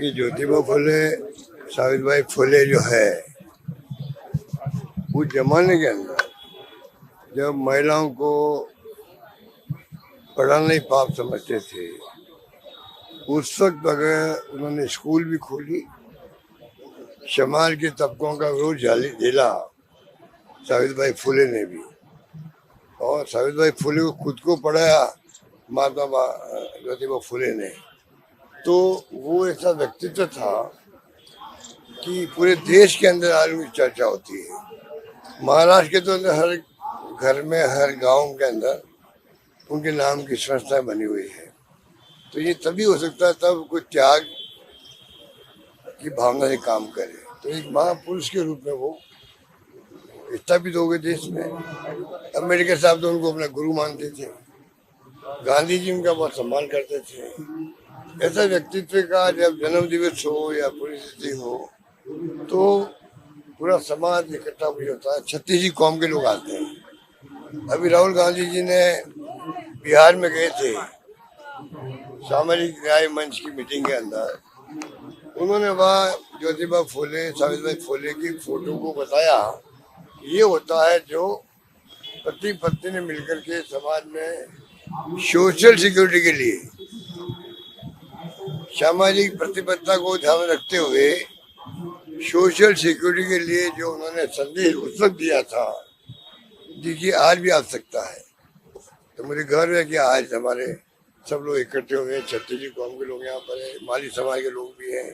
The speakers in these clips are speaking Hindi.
देखिए ज्योतिबा फुले सावित्रीबाई फुले जो है उस जमाने के अंदर जब महिलाओं को पढ़ाना ही पाप समझते थे, उस वक्त अगर उन्होंने स्कूल भी खोली, समाज के तबकों का विरोध झेला सावित्रीबाई फुले ने भी, और सावित्रीबाई फुले को खुद को पढ़ाया महात्मा ज्योतिबा फुले ने। तो वो ऐसा व्यक्तित्व था कि पूरे देश के अंदर आज उनकी चर्चा होती है। महाराष्ट्र के तो हर घर में, हर गांव के अंदर उनके नाम की संस्थाएं बनी हुई है। तो ये तभी हो सकता है तब कोई त्याग की भावना से काम करे। तो एक महापुरुष के रूप में वो स्थापित हो गए देश में। अम्बेडकर साहब तो उनको अपना गुरु मानते थे, गांधी जी उनका बहुत सम्मान करते थे। ऐसा व्यक्तित्व का जब जन्म दिवस हो या पुण्यतिथि हो तो पूरा समाज इकट्ठा भी होता है। 36 कौम के लोग आते हैं। अभी राहुल गांधी जी ने बिहार में गए थे सामाजिक न्याय मंच की मीटिंग के अंदर, उन्होंने वहाँ ज्योतिबा फुले सावित्रीबाई फुले की फोटो को बताया ये होता है जो पति पत्नी ने मिलकर के समाज में सोशल सिक्योरिटी के लिए, सामाजिक प्रतिबद्धता को ध्यान में रखते हुए सोशल सिक्योरिटी के लिए जो उन्होंने संदेश उस वक्त दिया था, देखिए आज भी आवश्यकता है। तो मुझे गर्व है कि आज हमारे सब लोग इकट्ठे हुए, 36 कौम के लोग यहाँ पर है, माली समाज के लोग भी हैं,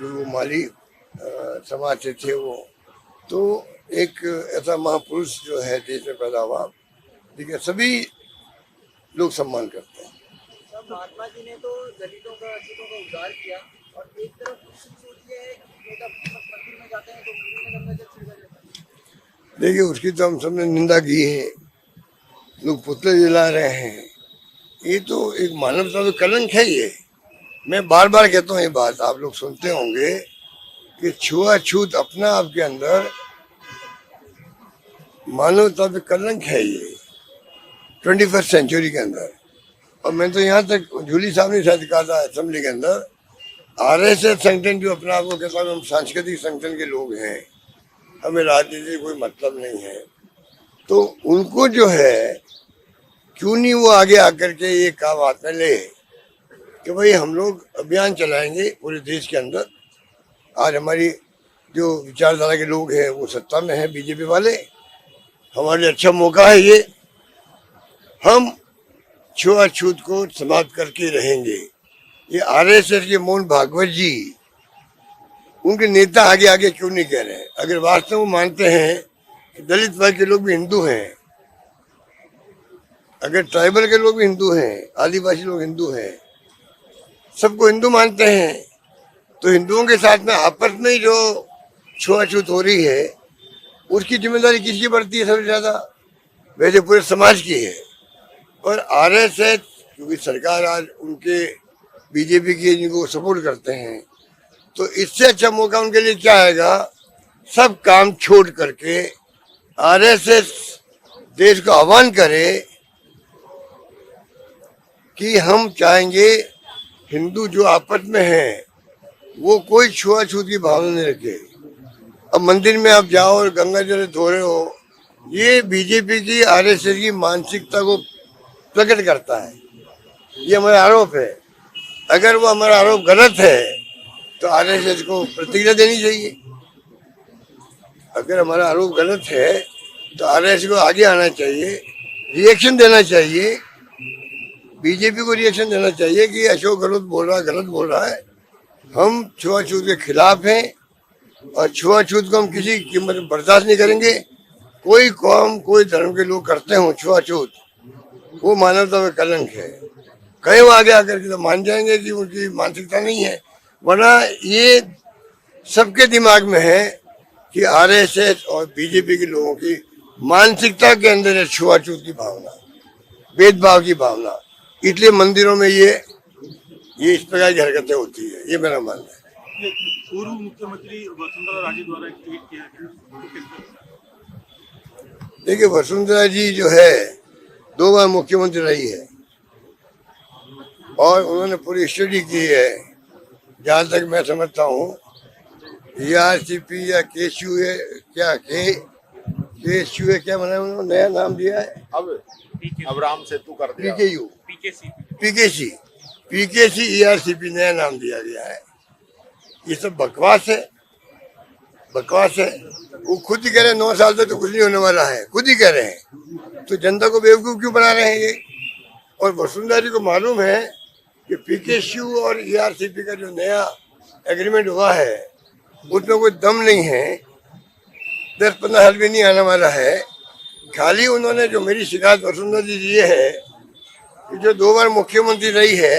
जो वो माली समाज से थे वो। तो एक ऐसा महापुरुष जो है देश में पैदा हुआ, देखिए सभी लोग सम्मान करते हैं। महात्मा जी ने तो दलितों का उद्धार किया, और एक तरफ सोचिए नेता मंदिर में जाते हैं तो मंदिर में गंगा जल छिड़का जाता है। देखिए उसकी तो हम सबने निंदा की है, लोग पुतले जला रहे हैं, ये तो एक मानवता में कलंक है। ये मैं बार बार कहता हूँ ये बात, आप लोग सुनते होंगे कि छुआछूत अपना आपके अंदर मानवता पे कलंक है ये 21st सेंचुरी के अंदर। और मैं तो यहाँ तक झूली साहब ने शायद कहा था असेंबली के अंदर, RSS संगठन जो अपना आपको कहता है हम सांस्कृतिक संगठन के लोग हैं, हमें राजनीति से कोई मतलब नहीं है, तो उनको जो है क्यों नहीं वो आगे आकर के ये काम हाथ में ले कि भाई हम लोग अभियान चलाएंगे पूरे देश के अंदर। आज हमारी जो विचारधारा के लोग हैं वो सत्ता में है, बीजेपी वाले, हमारे लिए अच्छा मौका है ये, हम छुआछूत को समाप्त करके रहेंगे। ये RSS के मोहन भागवत जी, उनके नेता आगे आगे क्यों नहीं कह रहे हैं? अगर वास्तव में मानते हैं कि दलित वर्ग के लोग भी हिंदू हैं, अगर ट्राइबल के लोग भी हिंदू हैं, आदिवासी लोग हिंदू हैं, सबको हिंदू मानते हैं, तो हिंदुओं के साथ में आपस में जो छुआछूत हो रही है उसकी जिम्मेदारी किसकी बढ़ती है सबसे ज्यादा? वैसे पूरे समाज की है। और RSS क्योंकि सरकार आज उनके बीजेपी की जिनको सपोर्ट करते हैं, तो इससे अच्छा मौका उनके लिए क्या आएगा? सब काम छोड़ करके RSS देश को आह्वान करे कि हम चाहेंगे हिंदू जो आपस में हैं वो कोई छुआछूत की भावना नहीं रखे। अब मंदिर में आप जाओ और गंगा जल धो रहे हो, ये बीजेपी की RSS की मानसिकता को प्रकट करता है। ये हमारा आरोप है। अगर वो हमारा आरोप गलत है तो RSS को प्रतिक्रिया देनी चाहिए। अगर हमारा आरोप गलत है तो RSS को आगे आना चाहिए, रिएक्शन देना चाहिए, बीजेपी को रिएक्शन देना चाहिए कि अशोक गलत बोल रहा है, हम छुआछूत के खिलाफ हैं और छुआछूत को हम किसी कीमत में बर्दाश्त नहीं करेंगे। कोई कौम, कोई धर्म के लोग करते हो छुआछूत, वो मानवता में कलंक है। कहीं वो आगे आकर के तो मान जाएंगे कि उनकी मानसिकता नहीं है, वरना ये सबके दिमाग में है कि RSS और बीजेपी के लोगों की मानसिकता के अंदर है छुआछूत की भावना, भेदभाव की भावना, इसलिए मंदिरों में ये इस प्रकार की हरकतें होती है। ये मेरा मानना है। पूर्व मुख्यमंत्री वसुंधरा राजे द्वारा एक ट्वीट किया गया। देखिए वसुंधरा जी जो है 2 बार मुख्यमंत्री रही है और उन्होंने पूरी स्टडी की है जहाँ तक मैं समझता हूँ ERCP या KSUA क्या KSUA क्या बना उन्होंने नया नाम दिया है अब राम सेतु कर दिया। PKU PKC ERCP नया नाम दिया गया है। ये सब बकवास है वो खुद ही कह रहे हैं 9 साल तक तो कुछ नहीं होने वाला है, खुद ही कह रहे हैं, तो जनता को बेवकूफ क्यों बना रहे हैं ये। और वसुंधरा जी को मालूम है कि PKCU और ERCP का जो नया एग्रीमेंट हुआ है उसमें कोई दम नहीं है, 10-15 साल भी नहीं आने वाला है। खाली उन्होंने जो मेरी शिकायत वसुंधरा जी ये है कि जो 2 बार मुख्यमंत्री रही है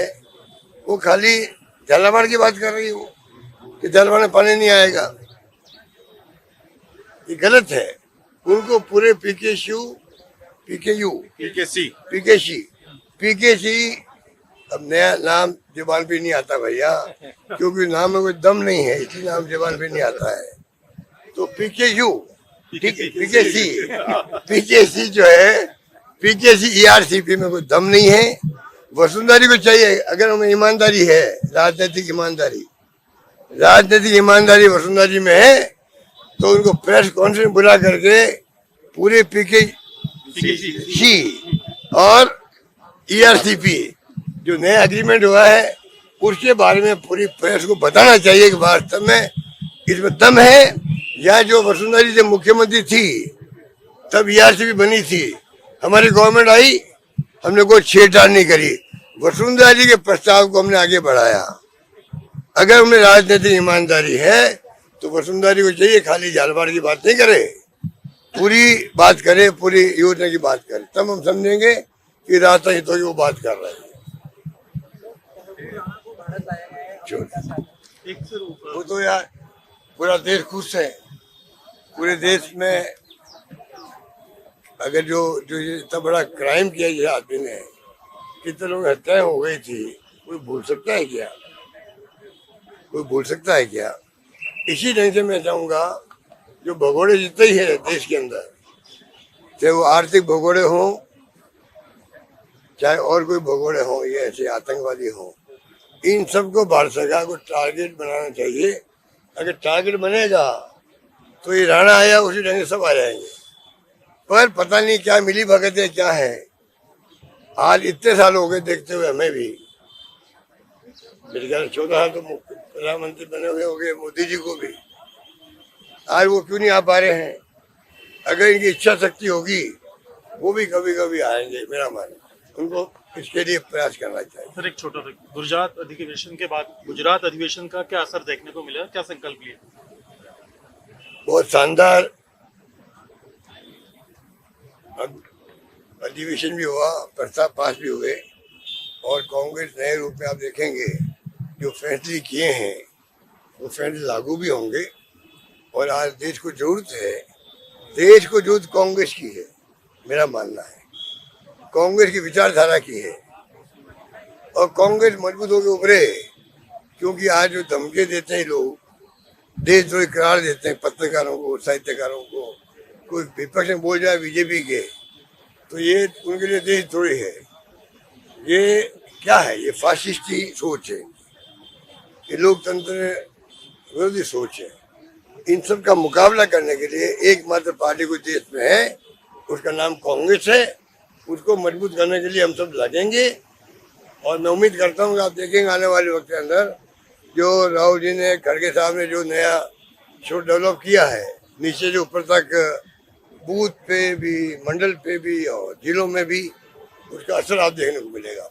वो खाली झालावाड़ की बात कर रही है कि झालावाड़ में पानी नहीं आएगा। ये गलत है। उनको पूरे PKC अब नया नाम जुबान पे नहीं आता भैया, क्योंकि नाम में कोई दम नहीं है इसलिए नाम जुबान पे नहीं आता है। तो PKC जो है PKC ERCP में कोई दम नहीं है। वसुंधरा जी को चाहिए, अगर उनमें ईमानदारी है, राजनीतिक ईमानदारी वसुंधरा जी में है तो उनको प्रेस कॉन्फ्रेंस बुला करके पूरे PKC और ERCP जो नया एग्रीमेंट हुआ है उसके बारे में पूरी प्रेस को बताना चाहिए कि वास्तव में इसमें दम है, या जो वसुंधरा जी जब मुख्यमंत्री थी तब ERCP बनी थी, हमारी गवर्नमेंट आई, हमने कोई छेड़छाड़ नहीं करी, वसुंधरा जी के प्रस्ताव को हमने आगे बढ़ाया। अगर उनमें राजनीतिक ईमानदारी है तो वसुंधरा जी को चाहिए खाली झालावाड़ की बात नहीं करे, पूरी बात करे, पूरी योजना की बात करे, तब हम समझेंगे कि रास्ता हितों की वो बात कर रहे हैं। वो तो यार पूरा देश खुश है। पूरे देश में अगर जो ये इतना बड़ा क्राइम किया ये आदमी ने, कितने लोग हत्याएं हो गई थी, कोई भूल सकता है क्या? इसी ढंग से मैं चाहूँगा जो भगोड़े जितने ही है देश के अंदर, चाहे वो आर्थिक भगोड़े हों चाहे और कोई भगोड़े हों, ये ऐसे आतंकवादी हों, इन सबको भारत सरकार को टारगेट बनाना चाहिए। अगर टारगेट बनेगा तो ये राणा आया उसी ढंग से सब आ जाएंगे। पर पता नहीं क्या मिली भगत है क्या है। आज इतने साल हो गए देखते हुए हमें भी, मेरे ख्याल 14 साल तो प्रधानमंत्री बने हुए हो गए मोदी जी को भी, आज वो क्यों नहीं आ पा रहे हैं। अगर इनकी इच्छा शक्ति होगी वो भी कभी कभी आएंगे, मेरा मानना। उनको इसके लिए प्रयास करना चाहिए। सर एक छोटा सा, गुजरात अधिवेशन के बाद गुजरात अधिवेशन का क्या असर देखने को मिला, क्या संकल्प लिया? बहुत शानदार अधिवेशन भी हुआ, प्रस्ताव पास भी हुए, और कांग्रेस नए रूप में आप देखेंगे जो फैसले किए हैं वो फैसले लागू भी होंगे। और आज देश को जरूरत कांग्रेस की है, मेरा मानना है, कांग्रेस की विचारधारा की है। और कांग्रेस मजबूत होकर उभरे, क्योंकि आज जो धमकी देते हैं लोग, देशद्रोही करार देते हैं पत्रकारों को, साहित्यकारों को, कोई विपक्ष में बोल जाए बीजेपी के, तो ये उनके लिए देशद्रोही है। ये क्या है? ये फाशिस्टी सोच है, ये लोकतंत्र विरोधी सोच है। इन सब का मुकाबला करने के लिए एकमात्र पार्टी कोई देश में है, उसका नाम कांग्रेस है। उसको मजबूत करने के लिए हम सब लगेंगे, और मैं उम्मीद करता हूँ कि आप देखेंगे आने वाले वक्त के अंदर जो राहुल जी ने, खड़गे साहब ने जो नया शो डेवलप किया है, नीचे से ऊपर तक, बूथ पे भी, मंडल पे भी और जिलों में भी, उसका असर आप देखने को मिलेगा।